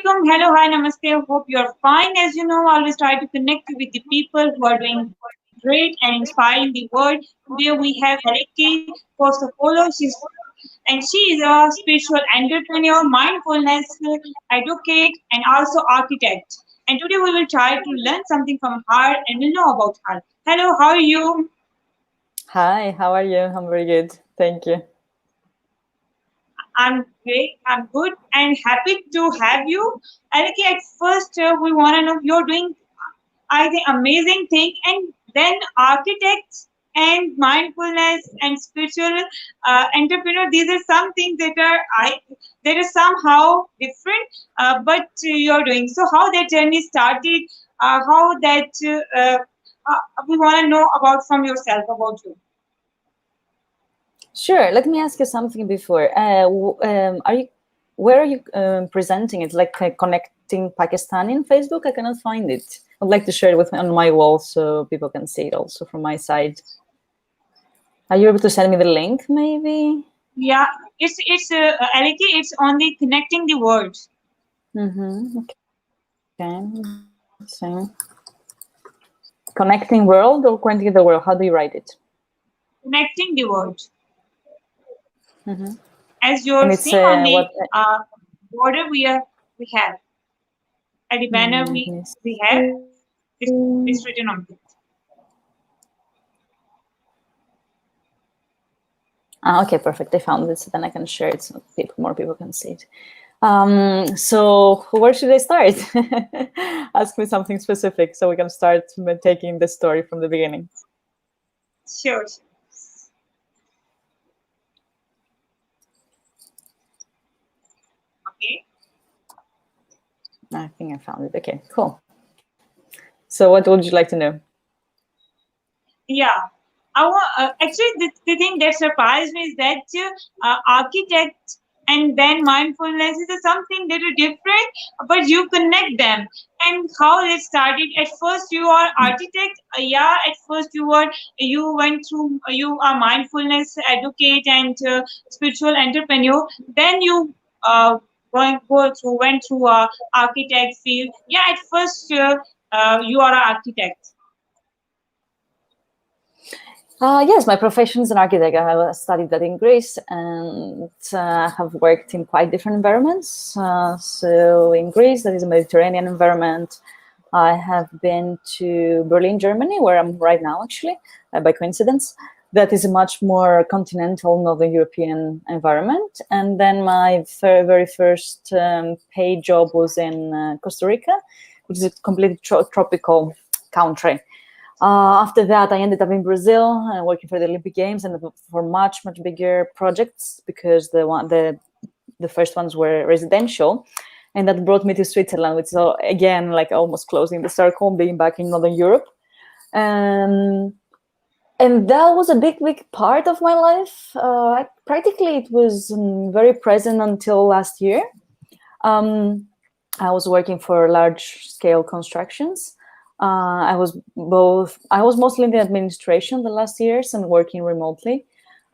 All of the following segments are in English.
alaikum. Hello, hi, namaste. Hope you're fine. As you know, I always try to connect you with the people who are doing great and inspiring the world. Today we have Aliki Kostopoulou. She is a spiritual entrepreneur, mindfulness advocate, and also architect. And today we will try to learn something from her and we'll know about her. Hello, how are you? Hi, how are you? I'm very good. Thank you. I'm great. I'm good and happy to have you. Aliki, at first we want to know you're doing I think amazing thing, and then architects and mindfulness and spiritual entrepreneur. These are some things that are somehow different, but you're doing. So how that journey started? How that we want to know about from yourself about you. Sure. Let me ask you something before. Where are you presenting it? Like connecting Pakistan in Facebook? I cannot find it. I'd like to share it with on my wall so people can see it also from my side. Are you able to send me the link, maybe? Yeah, it's Aliki. It's on the connecting the words. Okay. So, connecting world or connecting the world? How do you write it? Connecting the words. As And you're it's seeing on the what? border we have at the banner we have it's written on it. Okay, perfect. I found it, so then I can share it so more people can see it. So where should I start? Ask me something specific so we can start taking the story from the beginning. Sure. Okay. I think I found it. Okay, cool. So what would you like to know? Yeah. Actually, the thing that surprised me is that architect and then mindfulness is something that are different, but you connect them. And how it started. At first, you are architect. Yeah. At first, you went through. You are mindfulness advocate and spiritual entrepreneur. Then you went through architect field. Yeah. At first, you are an architect. Yes, my profession is an architect. I have studied that in Greece and have worked in quite different environments. So in Greece, that is a Mediterranean environment. I have been to Berlin, Germany, where I'm right now, actually, by coincidence. That is a much more continental, Northern European environment. And then my very first paid job was in Costa Rica, which is a completely tropical country. After that, I ended up in Brazil working for the Olympic Games and for much bigger projects because the first ones were residential, and that brought me to Switzerland, which is again like almost closing the circle, being back in Northern Europe, and that was a big part of my life. Practically, it was very present until last year. I was working for large-scale constructions. I was mostly in the administration the last years and working remotely.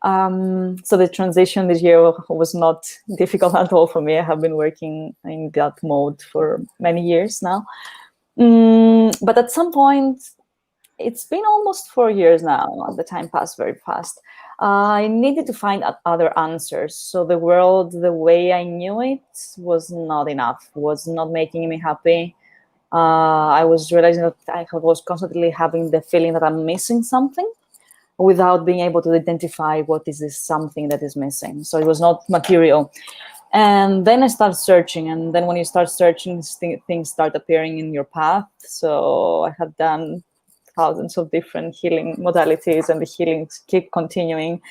So the transition this year was not difficult at all for me. I have been working in that mode for many years now. But at some point, it's been almost 4 years now. The time passed very fast. I needed to find other answers. So the world, the way I knew it, was not enough, was not making me happy. I was realizing that I was constantly having the feeling that I'm missing something without being able to identify what is this something that is missing. So it was not material. And then I started searching. And then when you start searching, things start appearing in your path. So I have done thousands of different healing modalities, and the healings keep continuing.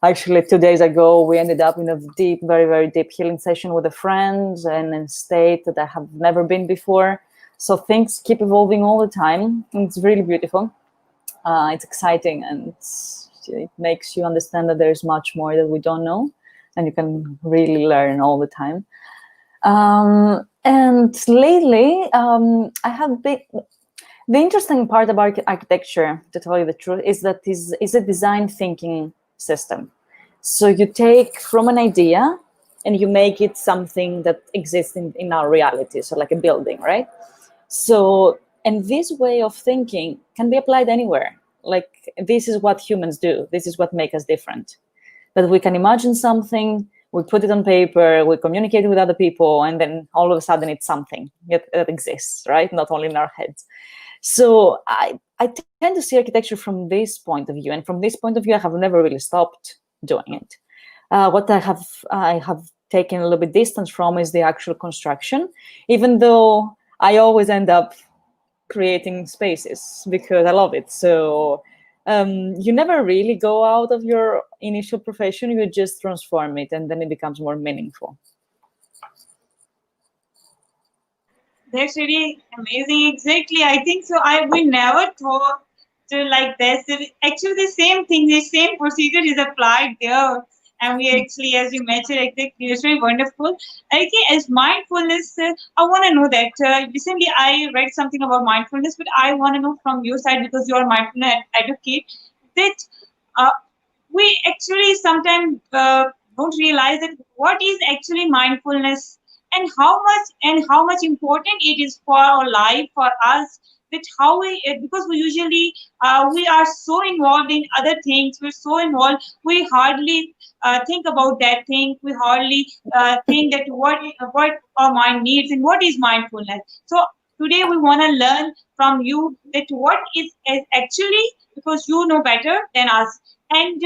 Actually, 2 days ago, we ended up in a deep, very deep healing session with a friend and in a state that I have never been before. So things keep evolving all the time. It's really beautiful. It's exciting, and it makes you understand that there's much more that we don't know, and you can really learn all the time. And lately, I have been... The interesting part about architecture, to tell you the truth, is that is a design thinking system. So you take from an idea and you make it something that exists in our reality, so like a building, right? So, and this way of thinking can be applied anywhere. Like, this is what humans do, this is what makes us different, that we can imagine something, we put it on paper, we communicate with other people, and then all of a sudden it's something that exists, right? Not only in our heads. So I tend to see architecture from this point of view, and from this point of view, I have never really stopped doing it. What I have taken a little bit distance from is the actual construction, even though I always end up creating spaces because I love it. So you never really go out of your initial profession, you just transform it, and then it becomes more meaningful. That's really amazing. Exactly. I think so. I we never thought to like this. Actually, the same thing, the same procedure is applied there. And we actually, as you mentioned, exactly, it's very wonderful. Okay, as mindfulness, I want to know that recently I read something about mindfulness, but I want to know from your side because you are mindfulness advocate that uh, we actually sometimes don't realize that what is actually mindfulness and how much important it is for our life for us that how we because we usually we are so involved in other things, we're so involved we hardly think about that thing, we hardly think that what our mind needs and what is mindfulness. So today we want to learn from you that what is actually, because you know better than us, and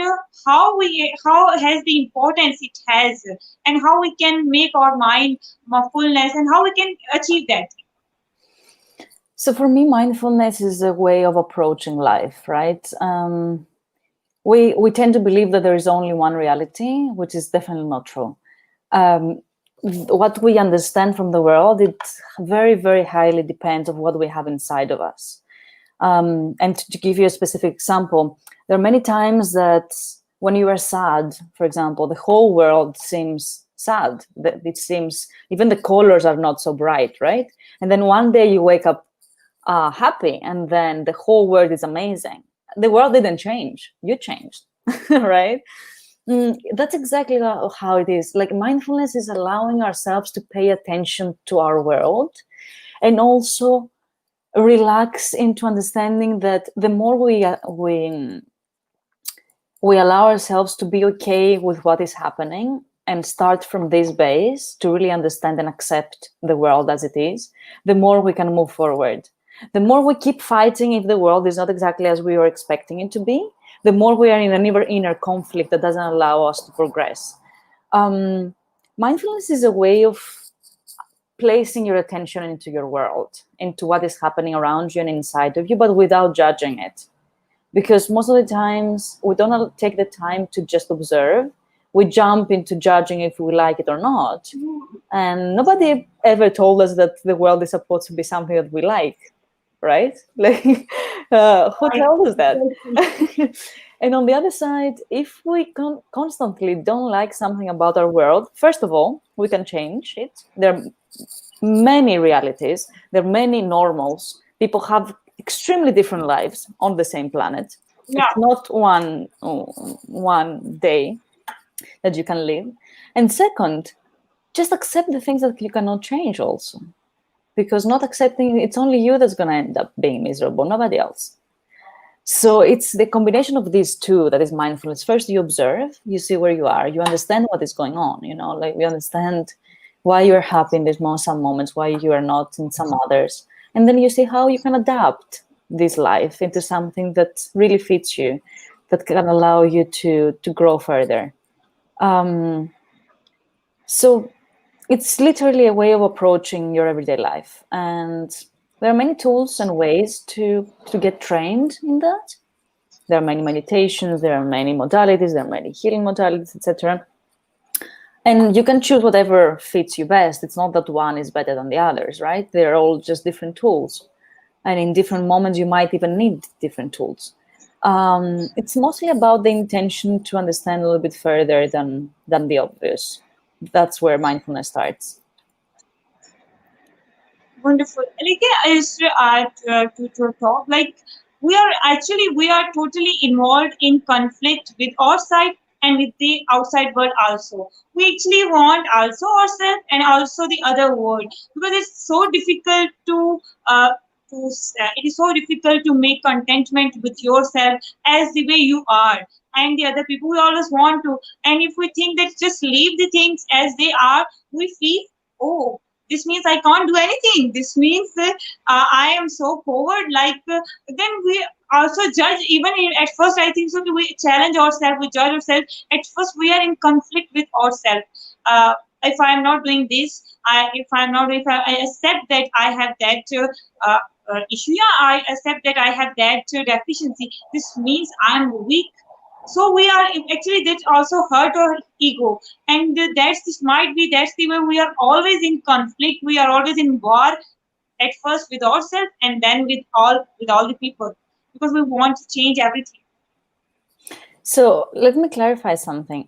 how has the importance it has, and how we can make our mind more fullness and how we can achieve that. So for me, mindfulness is a way of approaching life, right? We tend to believe that there is only one reality, which is definitely not true. Um, what we understand from the world, it very, very highly depends on what we have inside of us. And to give you a specific example, there are many times that when you are sad, for example, the whole world seems sad. That it seems even the colors are not so bright, right? And then one day you wake up happy, and then the whole world is amazing. The world didn't change, you changed. Right? That's exactly how it is. Like, mindfulness is allowing ourselves to pay attention to our world, and also relax into understanding that the more we allow ourselves to be okay with what is happening and start from this base to really understand and accept the world as it is, the more we can move forward. The more we keep fighting if the world is not exactly as we were expecting it to be, the more we are in an inner conflict that doesn't allow us to progress. Mindfulness is a way of placing your attention into your world, into what is happening around you and inside of you, but without judging it. Because most of the times we don't take the time to just observe. We jump into judging if we like it or not. And nobody ever told us that the world is supposed to be something that we like, right? Like, who Right. tells us that? And on the other side, if we constantly don't like something about our world, first of all, we can change it. There are many realities, there are many normals. People have extremely different lives on the same planet. Yeah. It's not one day that you can live. And second, just accept the things that you cannot change also, because not accepting, it's only you that's going to end up being miserable, nobody else. So it's the combination of these two that is mindfulness. First, you observe, you see where you are, you understand what is going on, like we understand why you're happy in some moments, why you are not in some others. And then you see how you can adapt this life into something that really fits you, that can allow you to grow further. So it's literally a way of approaching your everyday life. And there are many tools and ways to get trained in that. There are many meditations, there are many modalities, there are many healing modalities, etc. And you can choose whatever fits you best. It's not that one is better than the others, right? They're all just different tools. And in different moments, you might even need different tools. It's mostly about the intention to understand a little bit further than the obvious. That's where mindfulness starts. Wonderful. Like, I used to add to talk, like we are totally involved in conflict with our side. and with the outside world also. We actually want also ourselves and also the other world, because it's so difficult uh, it is so difficult to make contentment with yourself as the way you are, and the other people we always want to. And if we think that just leave the things as they are, we feel, oh, this means I can't do anything. This means I am so forward. Then we also judge. Even at first, I think so. We challenge ourselves. We judge ourselves. At first, we are in conflict with ourselves. If I am not doing this, if I accept that I have that issue, yeah, I accept that I have that deficiency. This means I am weak. So we are actually, that also hurt our ego, and that's the way we are always in conflict. We are always in war, at first with ourselves and then with all the people, because we want to change everything. So let me clarify something.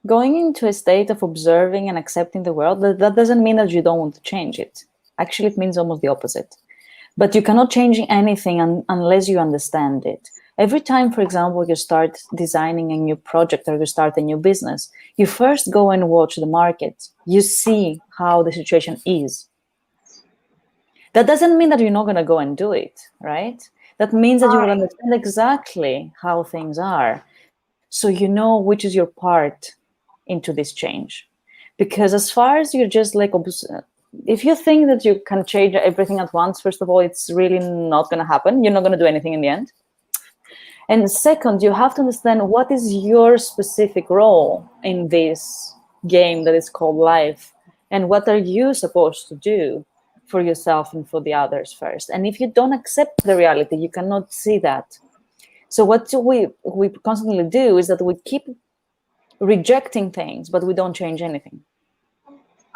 Going into a state of observing and accepting the world, that doesn't mean that you don't want to change it. Actually, it means almost the opposite. But you cannot change anything unless you understand it. Every time, for example, you start designing a new project or you start a new business, you first go and watch the market. You see how the situation is. That doesn't mean that you're not going to go and do it, right? That means that you will Right. understand exactly how things are. So you know which is your part into this change. Because as far as you're just like, if you think that you can change everything at once, first of all, it's really not going to happen. You're not going to do anything in the end. And second, you have to understand what is your specific role in this game that is called life, and what are you supposed to do for yourself and for the others first. And if you don't accept the reality, you cannot see that. So what we constantly do is that we keep rejecting things, but we don't change anything.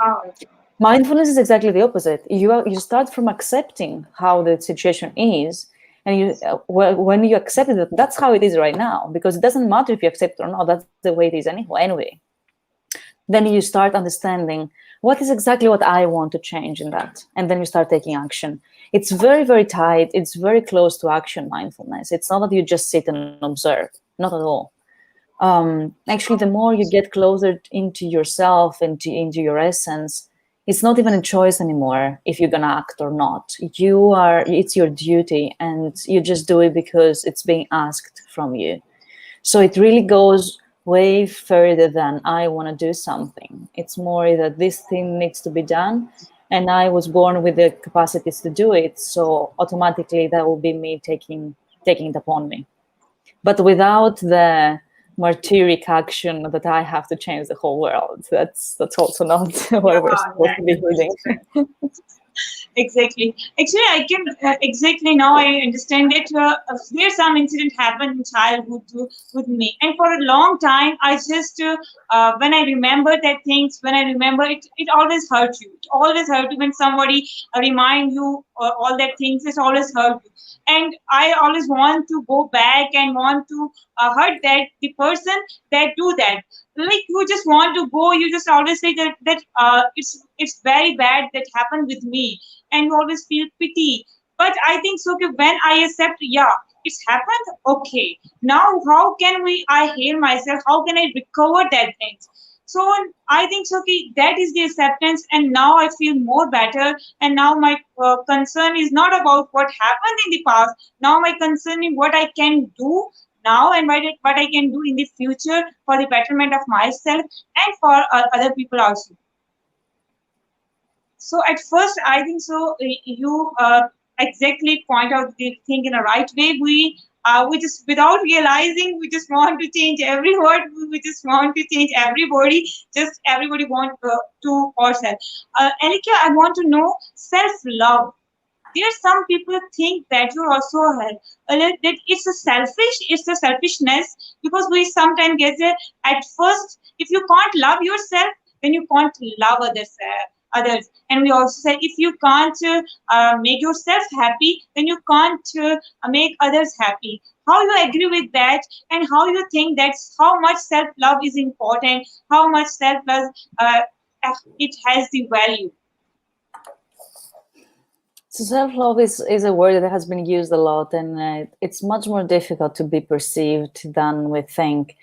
Oh, Mindfulness is exactly the opposite. You start from accepting how the situation is, and when you accept it, that's how it is right now. Because it doesn't matter if you accept it or not. That's the way it is anyway. Then you start understanding what is exactly what I want to change in that, and then you start taking action. It's very, very tight. It's very close to action mindfulness. It's not that you just sit and observe. Not at all. Actually, the more you get closer into yourself, into your essence, it's not even a choice anymore if you're gonna act or not. It's your duty, and you just do it because it's being asked from you. So it really goes way further than I want to do something. It's more that this thing needs to be done, and I was born with the capacities to do it. So automatically, that will be me taking it upon me, but without the martyric action that I have to change the whole world. That's also not what we're yeah, supposed to be doing. exactly. Actually, I can exactly now I understand that there's some incident happened in childhood too, with me, and for a long time I just when I remember that things, when I remember it, it always hurts you. It always hurt you when somebody remind you all that things. It always hurt you, and I always want to go back and want to hurt that the person that do that. Like you just want to go, you just always say that it's very bad that happened with me, and you always feel pity. But I think so, okay, when I accept, yeah, it's happened, okay, now how can I heal myself, how can I recover that things. So I think so, okay, that is the acceptance, and now I feel more better. And now my concern is not about what happened in the past. Now my concern is what I can do now, and what I can do in the future for the betterment of myself and for other people also. So at first, I think so. You exactly point out the thing in a right way. We just without realizing, we just want to change every word. We just want to change everybody. Just everybody want to ourselves. Alika, I want to know self love. There some people think that you also have that it's a selfishness, because we sometimes get there at first. If you can't love yourself, then you can't love others. And we also say, if you can't make yourself happy, then you can't make others happy. How you agree with that, and how you think that's how much self love is important, how much self love it has the value. So self-love is a word that has been used a lot, and it's much more difficult to be perceived than we think.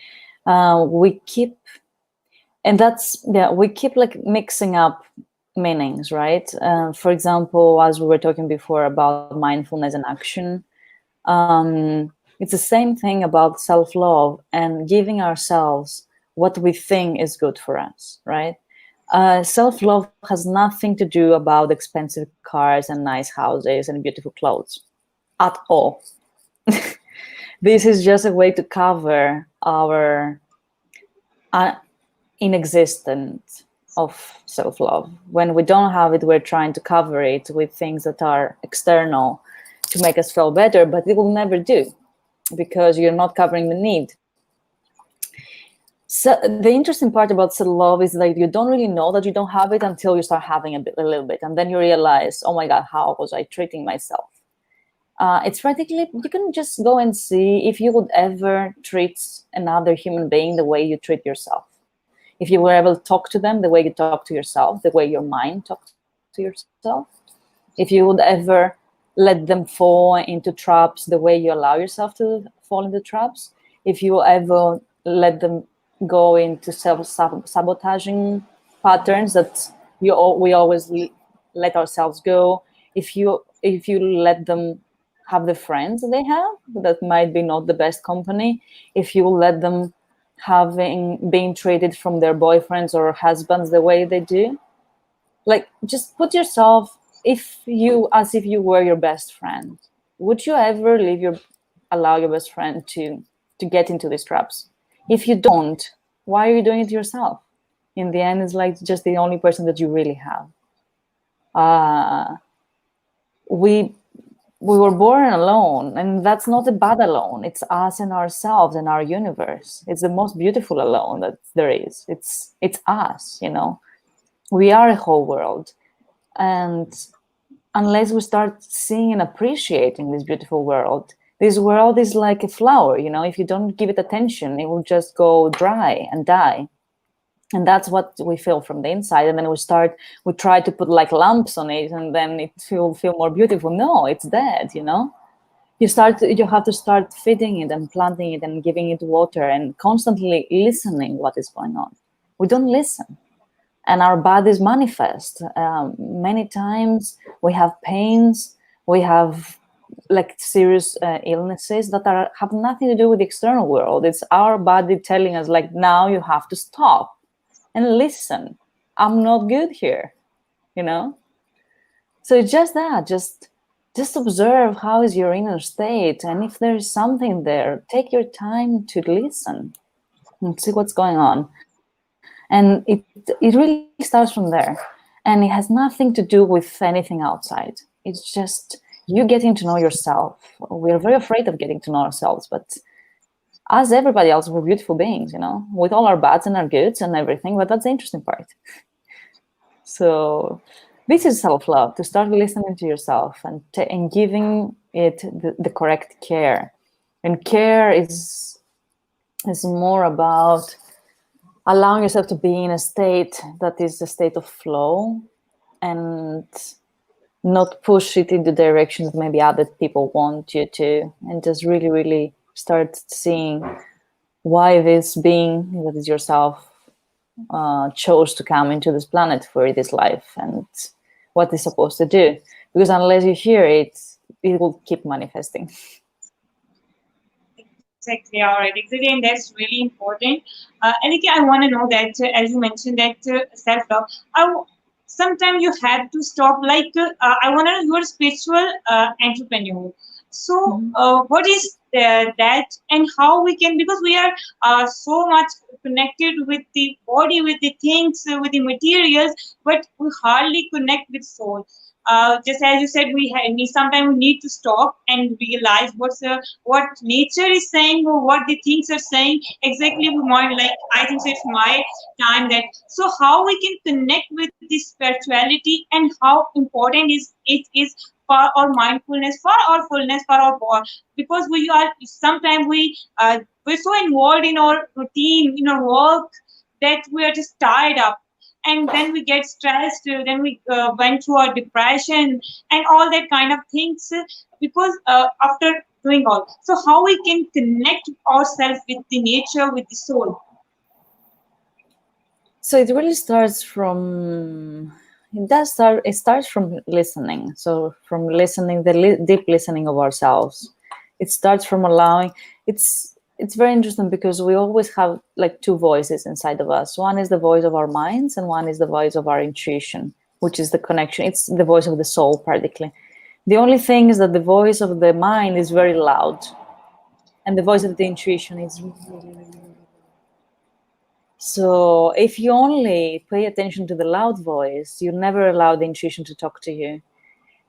We keep, and that's, yeah, we keep like mixing up meanings, right? For example, as we were talking before about mindfulness and action, it's the same thing about self-love and giving ourselves what we think is good for us, right? Self-love has nothing to do about expensive cars and nice houses and beautiful clothes at all. This is just a way to cover our inexistence of self-love. When we don't have it, we're trying to cover it with things that are external to make us feel better, but it will never do because you're not covering the need. So the interesting part about self-love is like you don't really know that you don't have it until you start having a little bit, and then you realize, oh my god, how was I treating myself? It's practically, you can just go and see if you would ever treat another human being the way you treat yourself. If you were able to talk to them the way you talk to yourself, the way your mind talks to yourself, if you would ever let them fall into traps the way you allow yourself to fall into traps, if you ever let them go into self-sabotaging patterns that we always let ourselves go, if you let them have the friends they have that might be not the best company, if you let them having being treated from their boyfriends or husbands the way they do, like just put yourself, if you, as if you were your best friend, would you ever allow your best friend to get into these traps? If you don't, why are you doing it yourself? In the end, it's like just the only person that you really have. Uh, we we were born alone, and that's not a bad alone. It's us and ourselves and our universe. It's the most beautiful alone that there is. It's us, we are a whole world. And unless we start seeing and appreciating this beautiful world, this world is like a flower, if you don't give it attention, it will just go dry and die. And that's what we feel from the inside. And then we try to put like lamps on it, and then it will feel more beautiful. No, it's dead. You have to start feeding it and planting it and giving it water and constantly listening what is going on. We don't listen, and our bodies manifest. Many times we have pains, we have like serious illnesses that have nothing to do with the external world. It's our body telling us, like, now you have to stop and listen. I'm not good here, So it's just that, just observe how is your inner state, and if there is something there, take your time to listen and see what's going on. And it really starts from there, and it has nothing to do with anything outside. It's just you getting to know yourself. We're very afraid of getting to know ourselves, but as everybody else, we're beautiful beings, with all our bads and our goods and everything. But that's the interesting part. So this is self-love, to start listening to yourself and giving it the correct care. And care is more about allowing yourself to be in a state that is a state of flow, and not push it in the directions that maybe other people want you to, and just really, really start seeing why this being that is yourself chose to come into this planet for this life, and what it's supposed to do. Because unless you hear it, it will keep manifesting. Exactly, all right, exactly, and that's really important. Aliki, I want to know that, as you mentioned, that self-love, sometimes you have to stop. Like, I want to know, you're a spiritual entrepreneur. So, Mhm. what is that, and how we can, because we are so much connected with the body, with the things, with the materials, but we hardly connect with soul. Just as you said, we sometimes need to stop and realize what nature is saying, or what the things are saying. Exactly, we want, like, I think so it's my time that, so how we can connect with this spirituality, and how important it is for our mindfulness, for our fullness, for our body. Because we are sometimes we're so involved in our routine, in our work, that we are just tied up, and then we get stressed, then we went through our depression and all that kind of things, because after doing all. So how we can connect ourselves with the nature, with the soul? So it really starts from, it does start, it starts from listening. So from listening, the deep listening of ourselves. It starts from allowing, it's very interesting because we always have like two voices inside of us. One is the voice of our minds and one is the voice of our intuition, which is the connection. It's the voice of the soul practically. The only thing is that the voice of the mind is very loud and the voice of the intuition is so if you only pay attention to the loud voice, you never allow the intuition to talk to you.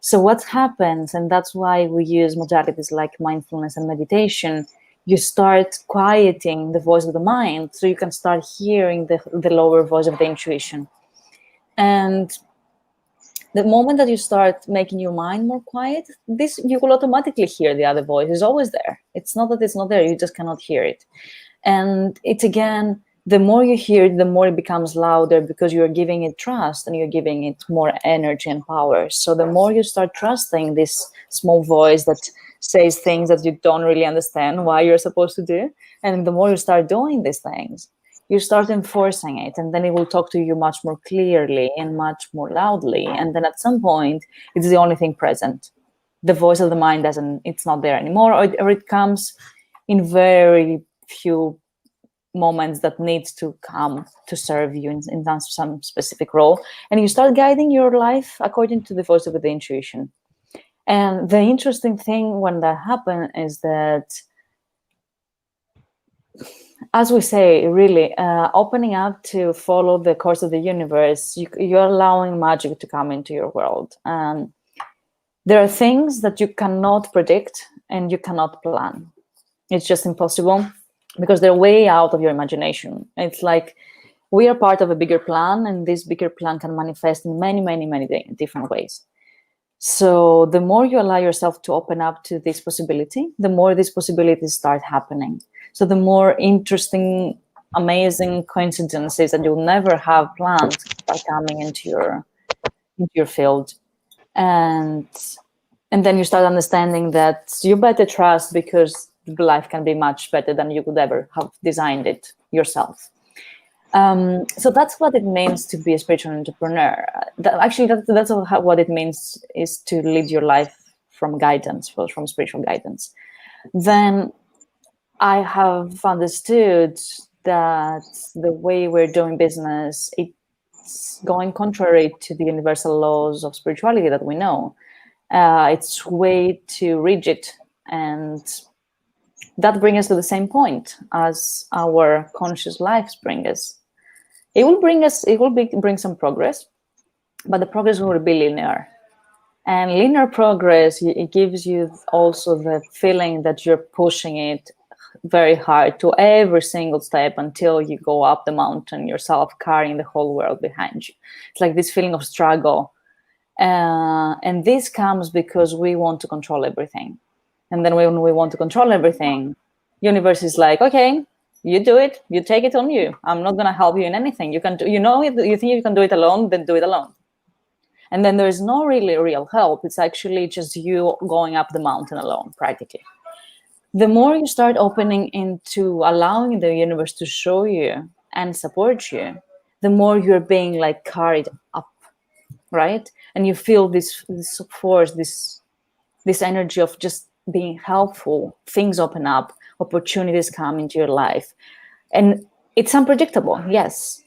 So what happens, and that's why we use modalities like mindfulness and meditation, you start quieting the voice of the mind so you can start hearing the lower voice of the intuition. And the moment that you start making your mind more quiet, this you will automatically hear the other voice. It's always there. It's not that it's not there, you just cannot hear it. And it's again, the more you hear it, the more it becomes louder because you're giving it trust and you're giving it more energy and power. So the more you start trusting this small voice that says things that you don't really understand why you're supposed to do, and the more you start doing these things, you start enforcing it, and then it will talk to you much more clearly and much more loudly. And then at some point, it's the only thing present. The voice of the mind doesn't, it's not there anymore, or it comes in very few moments that needs to come to serve you in some specific role, and you start guiding your life according to the voice of the intuition. And the interesting thing when that happens is that, as we say, really opening up to follow the course of the universe, you're allowing magic to come into your world. There are things that you cannot predict and you cannot plan. It's just impossible because they're way out of your imagination. It's like we are part of a bigger plan, and this bigger plan can manifest in many, many, many different ways. So the more you allow yourself to open up to this possibility, the more these possibilities start happening. So the more interesting, amazing coincidences that you'll never have planned start coming into your field. And then you start understanding that you better trust because life can be much better than you could ever have designed it yourself. So that's what it means to be a spiritual entrepreneur. That's what it means, is to lead your life from guidance, from spiritual guidance. Then I have understood that the way we're doing business, it's going contrary to the universal laws of spirituality that we know. It's way too rigid, and that brings us to the same point as our conscious lives bring us. It will bring some progress, but the progress will be linear. And linear progress, it gives you also the feeling that you're pushing it very hard to every single step until you go up the mountain yourself, carrying the whole world behind you. It's like this feeling of struggle. And this comes because we want to control everything. And then when we want to control everything, universe is like, okay, you do it, you take it on you. I'm not going to help you in anything. You can do, you think you can do it alone, then do it alone. And then there is no really real help. It's actually just you going up the mountain alone, practically. The more you start opening into allowing the universe to show you and support you, the more you're being like carried up, right? And you feel this force, this energy of just being helpful. Things open up, opportunities come into your life. And it's unpredictable, yes,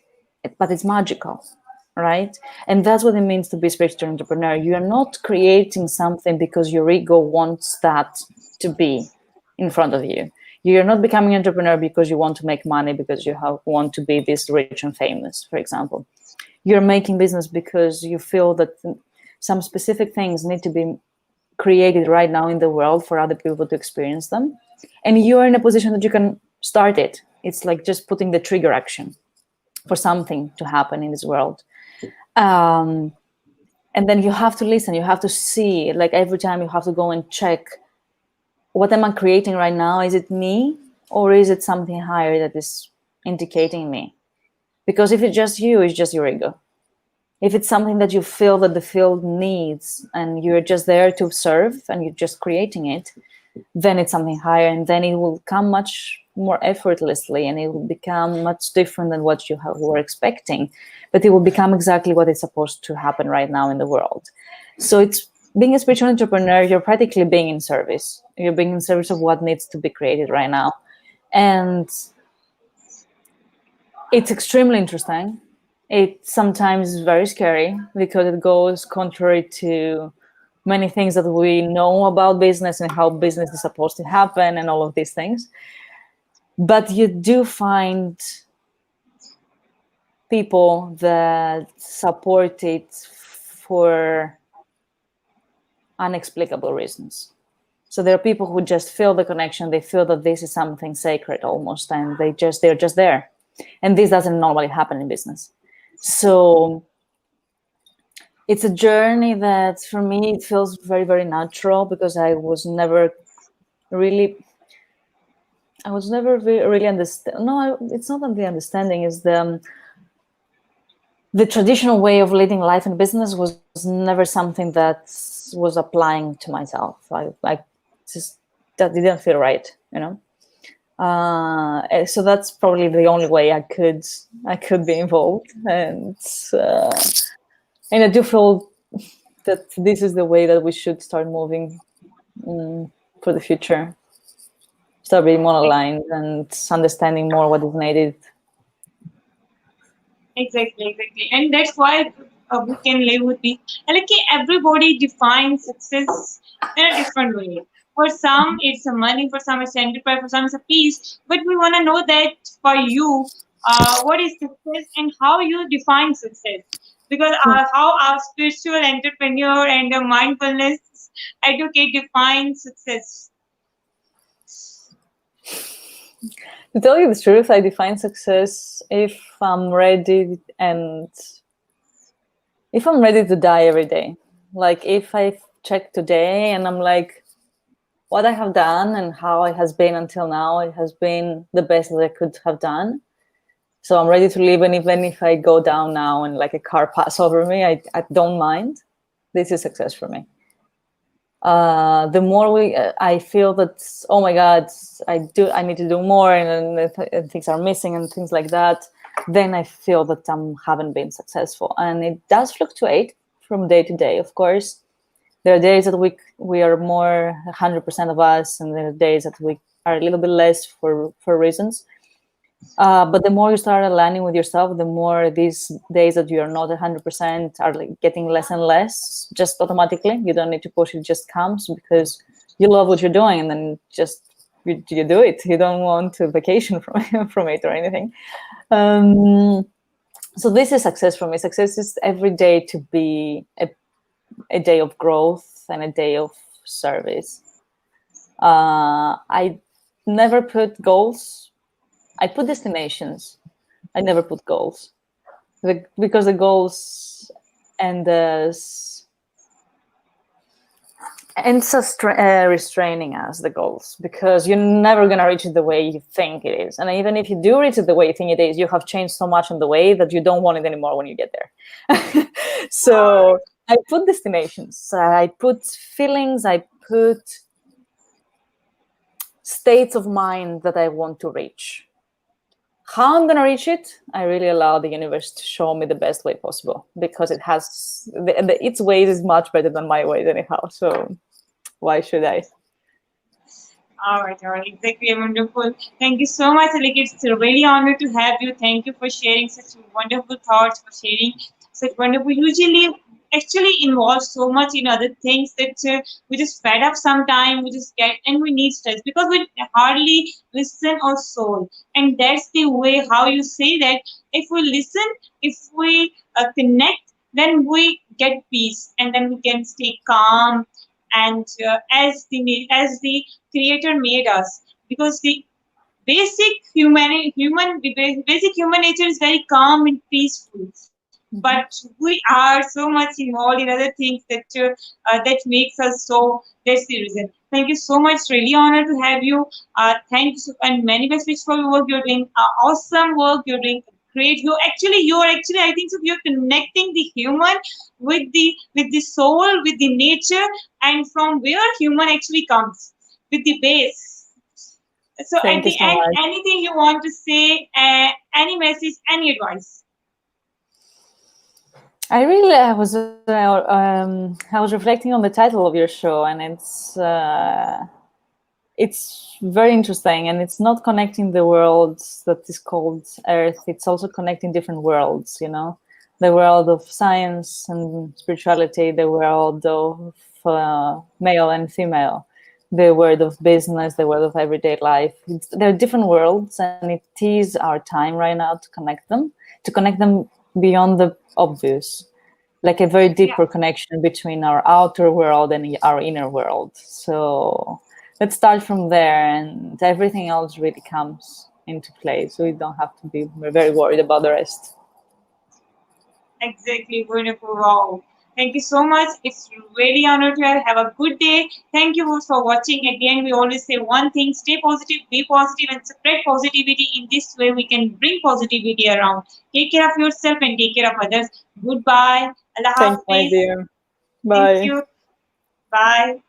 but it's magical, right? And that's what it means to be a spiritual entrepreneur. You are not creating something because your ego wants that to be in front of you. You're not becoming an entrepreneur because you want to make money, because you want to be this rich and famous, for example. You're making business because you feel that some specific things need to be created right now in the world for other people to experience them. And you're in a position that you can start it. It's like just putting the trigger action for something to happen in this world. And then you have to listen, you have to see, like every time you have to go and check, what am I creating right now? Is it me, or is it something higher that is indicating me? Because if it's just you, it's just your ego. If it's something that you feel that the field needs and you're just there to serve and you're just creating it, then it's something higher, and then it will come much more effortlessly, and it will become much different than what were expecting, but it will become exactly what is supposed to happen right now in the world. So it's being a spiritual entrepreneur, you're practically being in service. You're being in service of what needs to be created right now. And it's extremely interesting. It's sometimes very scary because it goes contrary to many things that we know about business and how business is supposed to happen and all of these things. But you do find people that support it for unexplicable reasons. So there are people who just feel the connection. They feel that this is something sacred almost, and they're just there. And this doesn't normally happen in business. So it's a journey that for me, it feels very, very natural because I was never really understand. No, it's not that the understanding is the traditional way of leading life and business was never something that was applying to myself. I just, that didn't feel right, you know. So that's probably the only way I could be involved, and I do feel that this is the way that we should start moving for the future. Start being more aligned and understanding more what is needed. Exactly. And that's why we can live with it. And like everybody defines success in a different way. For some, it's a money. For some, it's enterprise. For some, it's a peace. But we want to know that for you, what is success and how you define success. Because how our spiritual entrepreneur and a mindfulness advocate define success. To tell you the truth, I define success if I'm ready to die every day. Like if I check today and I'm like, what I have done and how it has been until now, it has been the best that I could have done. So I'm ready to live, and even if I go down now and like a car pass over me, I don't mind. This is success for me. The more I feel that, oh my God, I need to do more, and things are missing and things like that, then I feel that I haven't been successful. And it does fluctuate from day to day, of course. There are days that we are more 100% of us, and there are days that we are a little bit less for reasons. But the more you start aligning with yourself, the more these days that you are not 100% are like getting less and less, just automatically. You don't need to push, it just comes because you love what you're doing, and then just you do it. You don't want to vacation from it or anything. So this is success for me. Success is every day to be a day of growth and a day of service. I never put goals. I put destinations. I never put goals, because the goals and restraining us, the goals, because you're never going to reach it the way you think it is. And even if you do reach it the way you think it is, you have changed so much on the way that you don't want it anymore when you get there. So I put destinations, I put feelings, I put states of mind that I want to reach. How I'm going to reach it, I really allow the universe to show me the best way possible, because it has its ways is much better than my ways anyhow. So why should I? All right, exactly, wonderful. Thank you so much, Aliki. It's a really honor to have you. Thank you for sharing such wonderful thoughts, for sharing such wonderful. Usually, actually involves so much in other things that we just fed up sometime. We just get and we need stress because we hardly listen our soul, and that's the way how you say that. If we listen, if we connect, then we get peace, and then we can stay calm and as the creator made us, because the basic human nature is very calm and peaceful, but we are so much involved in other things that makes us so. That's the reason. Thank you so much. Really honored to have you. Thank you and many best wishes for your work. You're doing awesome work. You're doing great. You're actually I think so. You're connecting the human with the soul, with the nature, and from where human actually comes. with the base. So at Thank you the so end, much. anything you want to say, any message, any advice? I was reflecting on the title of your show, and it's very interesting, and it's not connecting the worlds that is called Earth. It's also connecting different worlds. The world of science and spirituality, the world of male and female, the world of business, the world of everyday life. They're different worlds, and it is our time right now to connect them beyond the obvious, like a very Yeah. deeper connection between our outer world and our inner world. So let's start from there, and everything else really comes into play. So we don't have to be very worried about the rest. Exactly, wonderful. Wow. Thank you so much. It's really honored to have a good day. Thank you for watching. At the end, we always say one thing: stay positive, be positive, and spread positivity. In this way, we can bring positivity around. Take care of yourself and take care of others. Goodbye. Allah Thank you, my Hafiz. dear. Thank Bye. you. Bye.